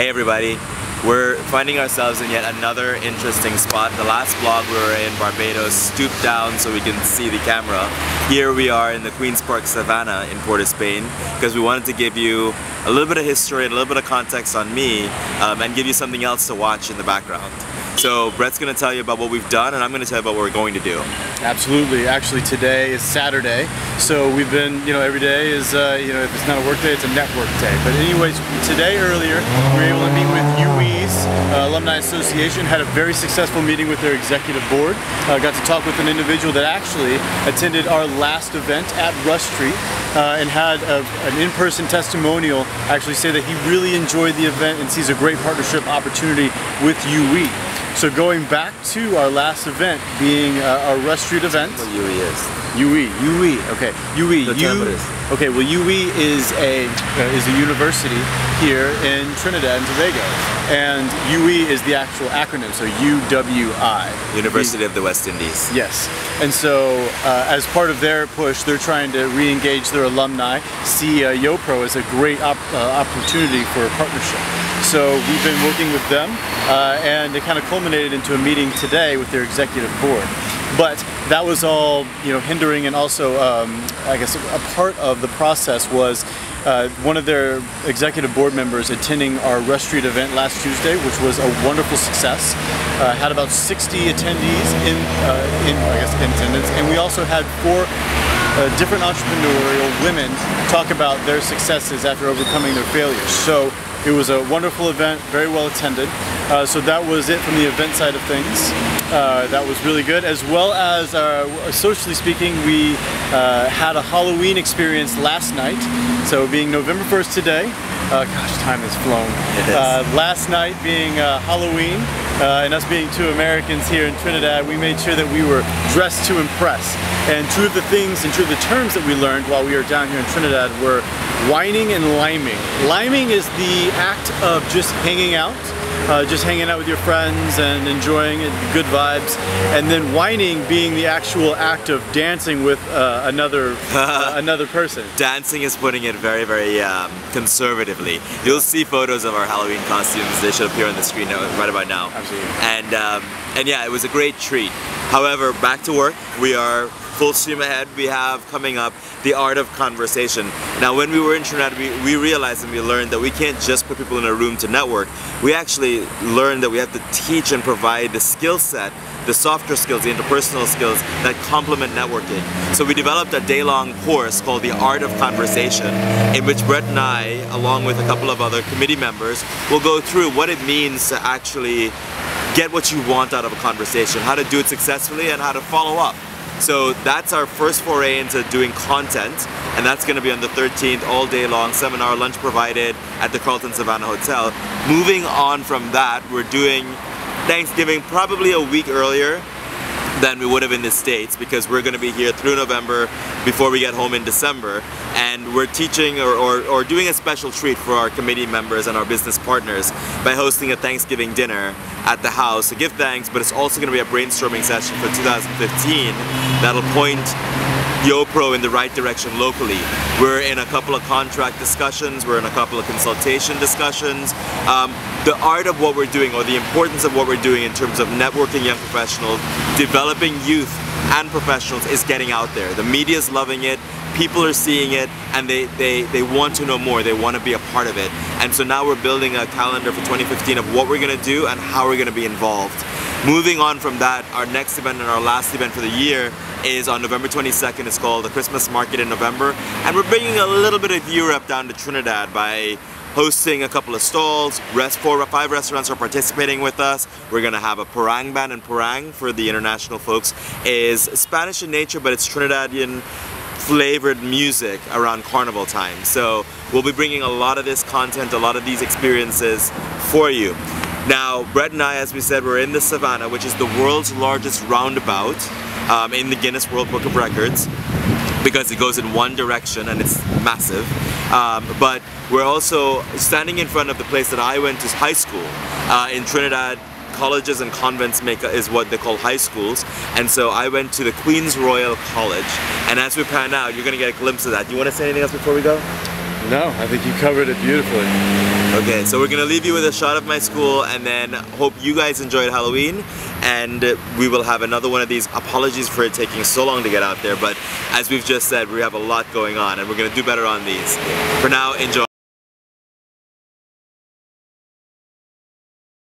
Hey everybody, we're finding ourselves in yet another interesting spot. The last vlog we were in Barbados, stooped down so we can see the camera. Here we are in the Queenspark Savannah in Port of Spain because we wanted to give you a little bit of history and a little bit of context on me and give you something else to watch in the background. So Brett's going to tell you about what we've done and I'm going to tell you about what we're going to do. Absolutely. Actually today is Saturday, so we've been, every day is, if it's not a work day, it's a network day. But anyways, today earlier, we were able to meet with UWE's Alumni Association, had a very successful meeting with their executive board, got to talk with an individual that actually attended our last event at Rush Street and had an in-person testimonial actually say that he really enjoyed the event and sees a great partnership opportunity with UWE. So going back to our last event being our Rush Street event. What UWE is? UWE, okay. UWE. Okay, well UWE is a university here in Trinidad and Tobago. And UWE is the actual acronym, so UWI. University of the West Indies. Yes. And so as part of their push, they're trying to re-engage their alumni, see YoPro as a great opportunity for a partnership. So we've been working with them and it kind of culminated into a meeting today with their executive board. But that was all, hindering, and also, I guess, a part of the process was one of their executive board members attending our Rush Street event last Tuesday, which was a wonderful success. Had about 60 attendees in attendance, and we also had 4 different entrepreneurial women talk about their successes after overcoming their failures. So it was a wonderful event, very well attended. So that was it from the event side of things. That was really good, as well as socially speaking, we had a Halloween experience last night. So being November 1st today, gosh, time has flown. Last night being Halloween, and us being 2 Americans here in Trinidad, we made sure that we were dressed to impress. And 2 of the things and 2 of the terms that we learned while we were down here in Trinidad were whining and liming. Liming is the act of just hanging out with your friends and enjoying it, good vibes, and then whining being the actual act of dancing with another person. Dancing is putting it very, very conservatively. You'll see photos of our Halloween costumes. They should appear on the screen right about now. Absolutely. And yeah, it was a great treat. However, back to work. We are full steam ahead. We have coming up the art of conversation. Now when we were in Trinidad, we realized and we learned that we can't just put people in a room to network. We actually learned that we have to teach and provide the skill set, the softer skills, the interpersonal skills that complement networking. So we developed a day-long course called The Art of Conversation, in which Brett and I, along with a couple of other committee members, will go through what it means to actually get what you want out of a conversation, how to do it successfully, and how to follow up. So that's our first foray into doing content, and that's going to be on the 13th, all day long, seminar, lunch provided at the Carlton Savannah Hotel. Moving on from that, we're doing Thanksgiving probably a week earlier than we would have in the States, because we're going to be here through November before we get home in December, and we're teaching or doing a special treat for our committee members and our business partners by hosting a Thanksgiving dinner at the house to give thanks, but it's also going to be a brainstorming session for 2015 that'll point YoPro in the right direction locally. We're in a couple of contract discussions, we're in a couple of consultation discussions. The art of what we're doing, or the importance of what we're doing in terms of networking young professionals, developing youth and professionals, is getting out there. The media's loving it, people are seeing it, and they want to know more, they want to be a part of it. And so now we're building a calendar for 2015 of what we're going to do and how we're going to be involved. Moving on from that, our next event and our last event for the year is on November 22nd. It's called the Christmas Market in November, and we're bringing a little bit of Europe down to Trinidad by hosting a couple of stalls. 5 restaurants are participating with us. We're gonna have a parang band, and parang, for the international folks, is Spanish in nature, but it's Trinidadian flavored music around carnival time. So we'll be bringing a lot of this content, a lot of these experiences for you. Now, Brett and I, as we said, we're in the Savannah, which is the world's largest roundabout in the Guinness World Book of Records, because it goes in one direction and it's massive. But we're also standing in front of the place that I went to high school. In Trinidad, colleges and convents is what they call high schools, and so I went to the Queen's Royal College, and as we pan out, you're going to get a glimpse of that. Do you want to say anything else before we go? No, I think you covered it beautifully. Okay, so we're gonna leave you with a shot of my school, and then hope you guys enjoyed Halloween, and we will have another one of these. Apologies for it taking so long to get out there, but as we've just said, we have a lot going on, and we're gonna do better on these. For now, enjoy.